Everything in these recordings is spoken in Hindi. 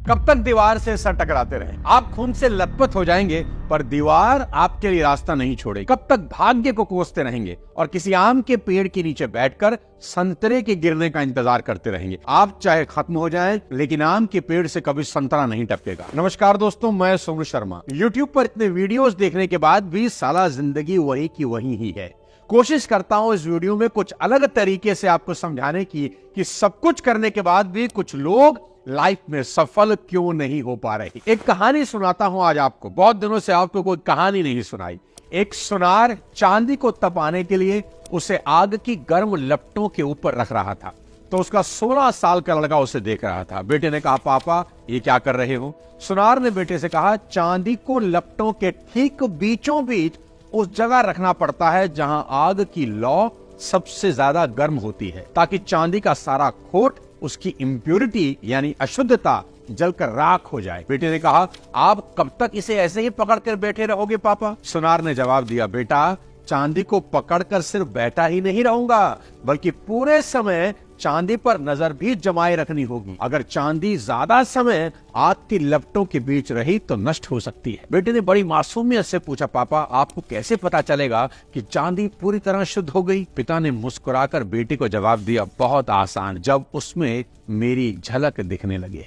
कब तक दीवार से सर टकराते रहें? आप खून से लथपथ हो जाएंगे पर दीवार आपके लिए रास्ता नहीं छोड़ेगी। कब तक भाग्य को कोसते रहेंगे और किसी आम के पेड़ के नीचे बैठकर संतरे के गिरने का इंतजार करते रहेंगे? आप चाहे खत्म हो जाएं, लेकिन आम के पेड़ से कभी संतरा नहीं टपकेगा। नमस्कार दोस्तों, मैं सोनू शर्मा। YouTube पर इतने वीडियोस देखने के बाद भी साला जिंदगी वही की वही ही है। कोशिश करता हूं इस वीडियो में कुछ अलग तरीके से आपको समझाने की कि सब कुछ करने के बाद भी कुछ लोग लाइफ में सफल क्यों नहीं हो पा रहे। एक कहानी सुनाता हूं आज आपको। बहुत दिनों से आपको कोई कहानी नहीं सुनाई। एक सुनार चांदी को तपाने के लिए उसे आग की गर्म लपटों के ऊपर रख रहा था, तो उसका 16 साल का लड़का उसे देख रहा था। बेटे ने कहा, पापा ये क्या कर रहे हो? सुनार ने बेटे से कहा, चांदी को लपटों के ठीक बीचों बीच उस जगह रखना पड़ता है जहां आग की लौ सबसे ज्यादा गर्म होती है, ताकि चांदी का सारा खोट, उसकी इम्प्योरिटी यानी अशुद्धता जलकर राख हो जाए। बेटे ने कहा, आप कब तक इसे ऐसे ही पकड़कर बैठे रहोगे पापा? सुनार ने जवाब दिया, बेटा चांदी को पकड़कर सिर्फ बैठा ही नहीं रहूंगा, बल्कि पूरे समय चांदी पर नजर भी जमाए रखनी होगी। अगर चांदी ज्यादा समय आग की लपटों के बीच रही तो नष्ट हो सकती है। बेटे ने बड़ी मासूमियत से पूछा, पापा आपको कैसे पता चलेगा कि चांदी पूरी तरह शुद्ध हो गई? पिता ने मुस्कुराकर बेटे को जवाब दिया, बहुत आसान, जब उसमें मेरी झलक दिखने लगे,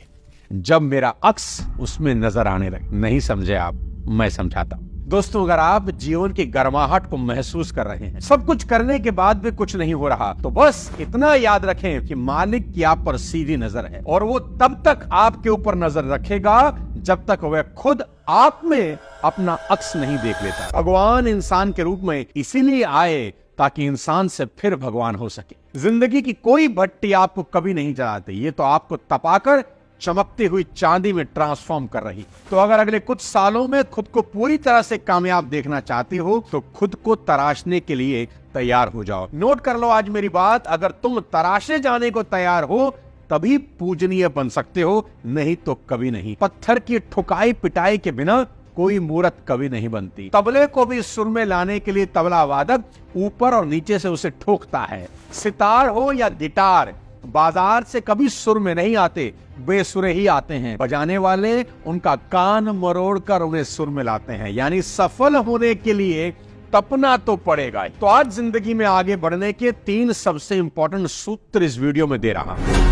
जब मेरा अक्स उसमें नजर आने लगे। नहीं समझे आप? मैं समझाता हूं। दोस्तों, अगर आप जीवन की गर्माहट को महसूस कर रहे हैं, सब कुछ करने के बाद भी कुछ नहीं हो रहा, तो बस इतना याद रखें कि मालिक की आप पर सीधी नजर है, और वो तब तक आपके ऊपर नजर रखेगा जब तक वह खुद आप में अपना अक्स नहीं देख लेता। भगवान इंसान के रूप में इसीलिए आए ताकि इंसान से फिर भगवान हो सके। जिंदगी की कोई भट्टी आपको कभी नहीं जलाती, ये तो आपको तपाकर चमकती हुई चांदी में ट्रांसफॉर्म कर रही। तो अगर अगले कुछ सालों में खुद को पूरी तरह से कामयाब देखना चाहती हो तो खुद को तराशने के लिए तैयार हो जाओ। नोट कर लो आज मेरी बात, अगर तुम तराशे जाने को तैयार हो तभी पूजनीय बन सकते हो, नहीं तो कभी नहीं। पत्थर की ठुकाई पिटाई के बिना कोई मूर्त कभी नहीं बनती। तबले को भी सुर में लाने के लिए तबला वादक ऊपर और नीचे से उसे ठोकता है। सितार हो या गिटार बाजार से कभी सुर में नहीं आते, बेसुरे ही आते हैं। बजाने वाले उनका कान मरोड़ कर उन्हें सुर में लाते हैं। यानी सफल होने के लिए तपना तो पड़ेगा। तो आज जिंदगी में आगे बढ़ने के 3 सबसे इंपॉर्टेंट सूत्र इस वीडियो में दे रहा हूं।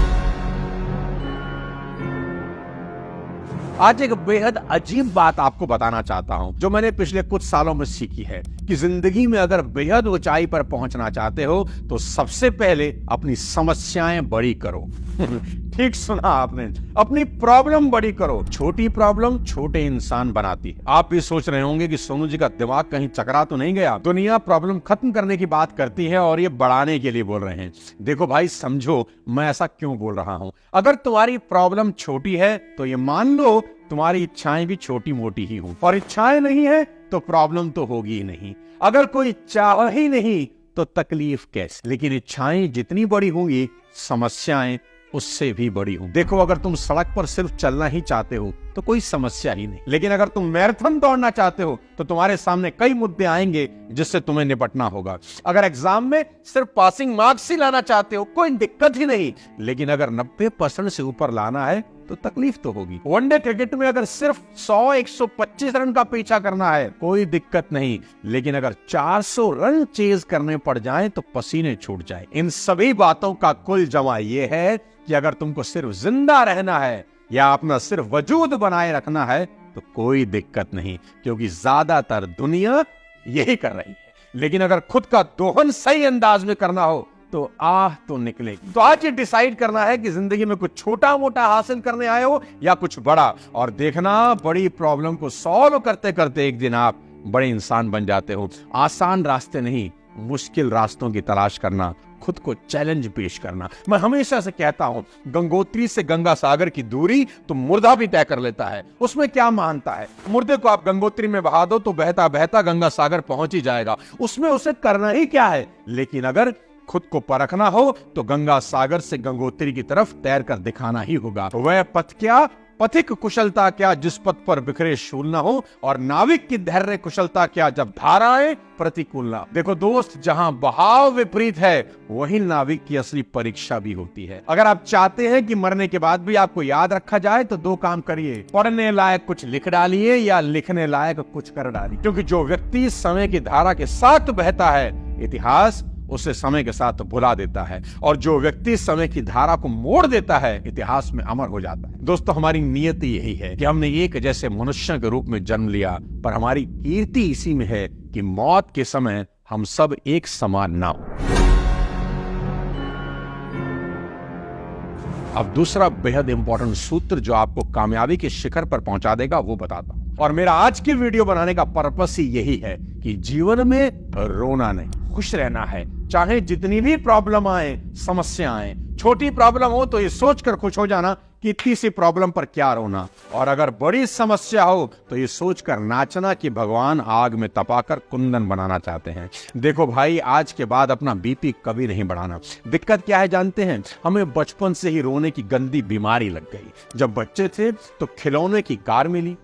आज एक बेहद अजीब बात आपको बताना चाहता हूं, जो मैंने पिछले कुछ सालों में सीखी है कि जिंदगी में अगर बेहद ऊंचाई पर पहुंचना चाहते हो तो सबसे पहले अपनी समस्याएं बड़ी करो। ठीक सुना आपने, अपनी प्रॉब्लम बड़ी करो। छोटी प्रॉब्लम छोटे इंसान बनाती है। आप भी सोच रहे होंगे कि सोनू जी का दिमाग कहीं चकरा तो नहीं गया? दुनिया प्रॉब्लम खत्म करने की बात करती है और ये बढ़ाने के लिए बोल रहे हैं। देखो भाई, समझो मैं ऐसा क्यों बोल रहा हूं। अगर तुम्हारी प्रॉब्लम छोटी है तो ये मान लो तुम्हारी इच्छाएं भी छोटी मोटी ही हों, और इच्छाएं नहीं है तो प्रॉब्लम तो होगी ही नहीं। अगर कोई चाह ही नहीं तो तकलीफ कैसे? लेकिन इच्छाएं जितनी बड़ी होंगी समस्याएं उससे भी बड़ी होंगी। देखो, अगर तुम सड़क पर सिर्फ चलना ही चाहते हो तो कोई समस्या ही नहीं, लेकिन अगर तुम मैराथन दौड़ना चाहते हो तो तुम्हारे सामने कई मुद्दे आएंगे जिससे तुम्हें निपटना होगा। अगर एग्जाम में सिर्फ पासिंग मार्क्स ही लाना चाहते हो कोई दिक्कत ही नहीं, लेकिन अगर 90% से ऊपर लाना है तो तकलीफ तो होगी। वनडे क्रिकेट में अगर सिर्फ 100-125 रन का पीछा करना है कोई दिक्कत नहीं, लेकिन अगर 400 रन चेज करने पड़ जाएं तो पसीने छूट जाए। इन सभी बातों का कुल जमा यह है कि अगर तुमको सिर्फ जिंदा रहना है या अपना सिर्फ वजूद बनाए रखना है तो कोई दिक्कत नहीं, क्योंकि ज्यादातर दुनिया यही कर रही है। लेकिन अगर खुद का दोहन सही अंदाज में करना हो तो आह तो निकलेगी। तो आज ये डिसाइड करना है कि जिंदगी में कुछ छोटा मोटा हासिल करने आए हो या कुछ बड़ा, और देखना बड़ी प्रॉब्लम को सॉल्व करते करते एक दिन आप बड़े इंसान बन जाते हो। आसान रास्ते नहीं, मुश्किल रास्तों की तलाश करना, खुद को चैलेंज पेश करना। मैं हमेशा से कहता हूं, गंगोत्री से गंगा सागर की दूरी तो मुर्दा भी तय कर लेता है। उसमें क्या मानता है? मुर्दे को आप गंगोत्री में बहा दो तो बहता बहता गंगा सागर पहुंच ही जाएगा। उसमें उसे करना ही क्या है? लेकिन अगर खुद को परखना हो तो गंगा सागर से गंगोत्री की तरफ तैर कर दिखाना ही होगा। वह पथ क्या, पथिक कुशलता क्या जिस पथ पर बिखरे शूल ना हो, और नाविक की धैर्य कुशलता क्या जब धाराएं प्रतिकूल ना। देखो दोस्त, जहां बहाव विपरीत है वही नाविक की असली परीक्षा भी होती है। अगर आप चाहते हैं कि मरने के बाद भी आपको याद रखा जाए तो दो काम करिए, पढ़ने लायक कुछ लिख डालिए या लिखने लायक कुछ कर डालिए। क्योंकि जो व्यक्ति समय की धारा के साथ बहता है, इतिहास उसे समय के साथ भुला देता है, और जो व्यक्ति समय की धारा को मोड़ देता है, इतिहास में अमर हो जाता है। दोस्तों, हमारी नियति यही है कि हमने एक जैसे मनुष्य के रूप में जन्म लिया, पर हमारी कीर्ति इसी में है कि मौत के समय हम सब एक समान ना हो। अब दूसरा बेहद इंपॉर्टेंट सूत्र जो आपको कामयाबी के शिखर पर पहुंचा देगा वो बताता हूं। और मेरा आज की वीडियो बनाने का पर्पस ही यही है कि जीवन में रोना नहीं, खुश रहना है। चाहे जितनी भी प्रॉब्लम आए, समस्या आए, छोटी प्रॉब्लम हो तो ये सोचकर खुश हो जाना कि इतनी सी प्रॉब्लम पर क्या रोना, और अगर बड़ी समस्या हो तो ये सोचकर नाचना कि भगवान आग में तपाकर कुंदन बनाना चाहते हैं। देखो भाई, आज के बाद अपना बीपी कभी नहीं बढ़ाना। दिक्कत क्या है जानते हैं? हमें बचपन से ही रोने की गंदी बीमारी लग गई। जब बच्चे थे तो खिलौने की कार मिली,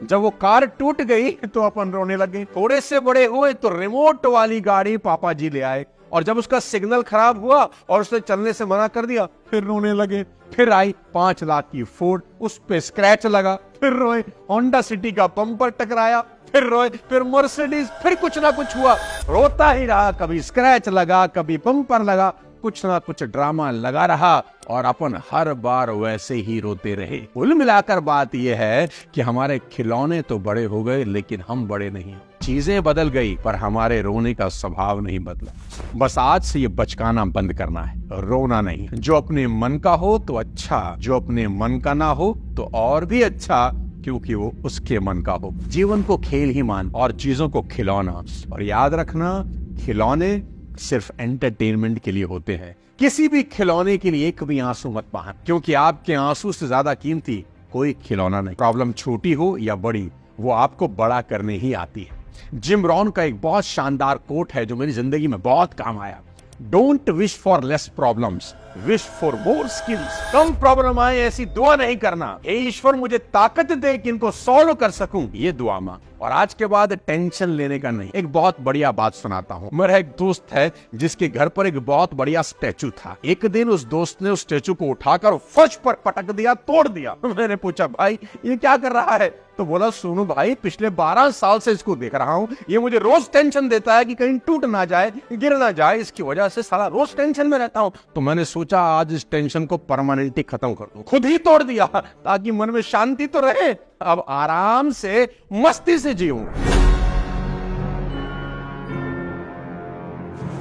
जब वो कार टूट गई तो अपन रोने लग गए। थोड़े से बड़े हुए तो रिमोट वाली गाड़ी पापा जी ले आए, और जब उसका सिग्नल खराब हुआ और उसने चलने से मना कर दिया, फिर रोने लगे। फिर आई 5 लाख की फोर्ड, उस पे स्क्रैच लगा, फिर रोए। होंडा सिटी का बम्पर टकराया, फिर रोए। फिर मर्सिडीज, फिर कुछ ना कुछ हुआ, रोता ही रहा। कभी स्क्रैच लगा, कभी बम्पर लगा, कुछ ना कुछ ड्रामा लगा रहा, और अपन हर बार वैसे ही रोते रहे। कुल मिलाकर बात यह है कि हमारे खिलौने तो बड़े हो गए, लेकिन हम बड़े नहीं। चीजें बदल गई पर हमारे रोने का स्वभाव नहीं बदला। बस आज से ये बचकाना बंद करना है, रोना नहीं। जो अपने मन का हो तो अच्छा, जो अपने मन का ना हो तो और भी अच्छा, क्योंकि वो उसके मन का हो। जीवन को खेल ही मान और चीजों को खिलौना। और याद रखना, खिलौने सिर्फ एंटरटेनमेंट के लिए होते हैं। किसी भी खिलौने के लिए एक भी आंसू मत बहाना, क्योंकि आपके आंसू से ज्यादा कीमती कोई खिलौना नहीं। प्रॉब्लम छोटी हो या बड़ी, वो आपको बड़ा करने ही आती है। जिम रॉन का एक बहुत शानदार कोट है जो मेरी जिंदगी में बहुत काम आया। Don't wish for less problems, wish for more skills. Come problem आए ऐसी दुआ नहीं करना, हे ईश्वर मुझे ताकत दे कि इनको सॉल्व कर सकूं, ये दुआ मां। और आज के बाद टेंशन लेने का नहीं। एक बहुत बढ़िया बात सुनाता हूँ। मेरा एक दोस्त है जिसके घर पर एक बहुत बढ़िया स्टैचू था। एक दिन उस दोस्त ने उस स्टैचू को उठाकर फर्श पर पटक दिया, तोड़ दिया। मैंने पूछा, भाई ये क्या कर रहा है? तो बोला, सोनू भाई, पिछले 12 साल से इसको देख रहा हूँ, ये मुझे रोज टेंशन देता है कि कहीं टूट ना जाए, गिर ना जाए, इसकी वजह से साला रोज टेंशन में रहता हूँ। तो मैंने सोचा आज इस टेंशन को परमानेंटली खत्म कर दूं। खुद ही तोड़ दिया ताकि मन में शांति तो रहे। अब आराम से मस्ती से जीऊं।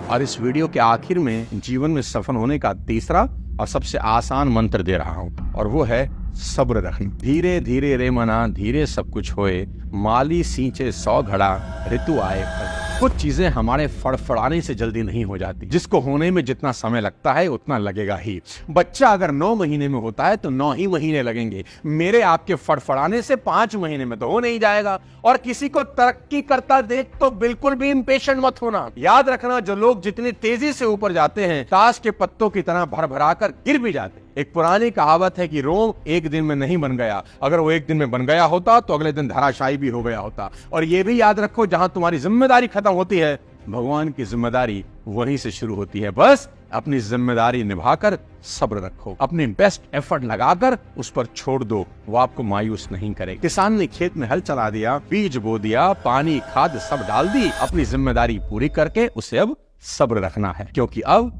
और इस वीडियो के आखिर में जीवन में सफल होने का तीसरा और सबसे आसान मंत्र दे रहा हूं, और वो है सब्र रखना। धीरे धीरे रे मना, धीरे सब कुछ होए, माली सींचे 100 घड़ा, ऋतु आए फल। कुछ चीजें हमारे फड़फड़ाने से जल्दी नहीं हो जाती। जिसको होने में जितना समय लगता है उतना लगेगा ही। बच्चा अगर 9 महीने में होता है तो 9 ही महीने लगेंगे। मेरे आपके फड़फड़ाने से 5 महीने में तो हो नहीं जाएगा। और किसी को तरक्की करता देख तो बिल्कुल भी इंपेशेंट मत होना। याद रखना, जो लोग जितनी तेजी से ऊपर जाते हैं, ताश के पत्तों की तरह भर कर गिर भी जाते हैं। एक पुरानी कहावत है कि रोम एक दिन में नहीं बन गया। अगर वो एक दिन में बन गया होता तो अगले दिन धराशायी भी हो गया होता। और ये भी याद रखो, जहां तुम्हारी जिम्मेदारी खत्म होती है, भगवान की जिम्मेदारी वहीं से शुरू होती है। बस अपनी जिम्मेदारी निभाकर सब्र रखो, अपनी बेस्ट एफर्ट लगाकर उस पर छोड़ दो, वो आपको मायूस नहीं करे। किसान ने खेत में हल चला दिया, बीज बो दिया, पानी खाद सब डाल दी, अपनी जिम्मेदारी पूरी करके उसे अब सब्र रखना है, क्योंकि अब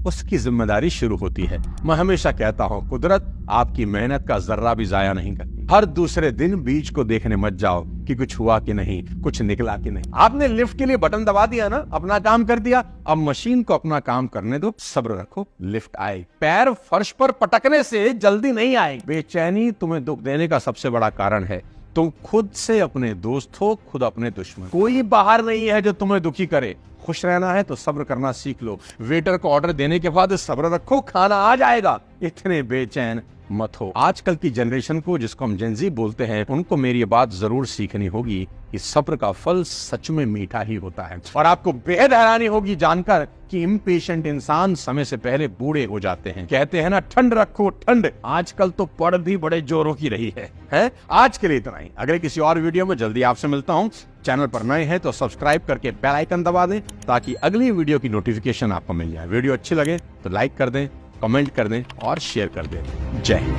उसकी जिम्मेदारी शुरू होती है। मैं हमेशा कहता हूँ, कुदरत आपकी मेहनत का जर्रा भी जाया नहीं करती। हर दूसरे दिन बीज को देखने मत जाओ कि कुछ हुआ कि नहीं, कुछ निकला कि नहीं। आपने लिफ्ट के लिए बटन दबा दिया ना, अपना काम कर दिया, अब मशीन को अपना काम करने दो, सब्र रखो, लिफ्ट आए। पैर फर्श पर पटकने से जल्दी नहीं आए। बेचैनी तुम्हें दुख देने का सबसे बड़ा कारण है। तुम खुद से अपने दोस्त हो, खुद अपने दुश्मन। कोई बाहर नहीं है जो तुम्हें दुखी करे। खुश रहना है तो सब्र करना सीख लो। वेटर को ऑर्डर देने के बाद सब्र रखो, खाना आ जाएगा। इतने बेचैन मत हो। आजकल की जनरेशन को, जिसको हम जेनजी बोलते हैं, उनको मेरी ये बात जरूर सीखनी होगी कि सब्र का फल सच में मीठा ही होता है। और आपको बेहद हैरानी होगी जानकर कि इम्पेशेंट इंसान समय से पहले बूढ़े हो जाते हैं। कहते हैं ना, ठंड रखो ठंड, आजकल तो पड़ भी बड़े जोरों की रही है? आज के लिए इतना ही। अगले किसी और वीडियो में जल्दी आपसे मिलता हूं। चैनल पर नए हैं तो सब्सक्राइब करके बेल आइकन दबा दें ताकि अगली वीडियो की नोटिफिकेशन आपको मिल जाए। वीडियो अच्छी लगे तो लाइक कर दें, कमेंट कर दें और शेयर कर दें। जय हिंद।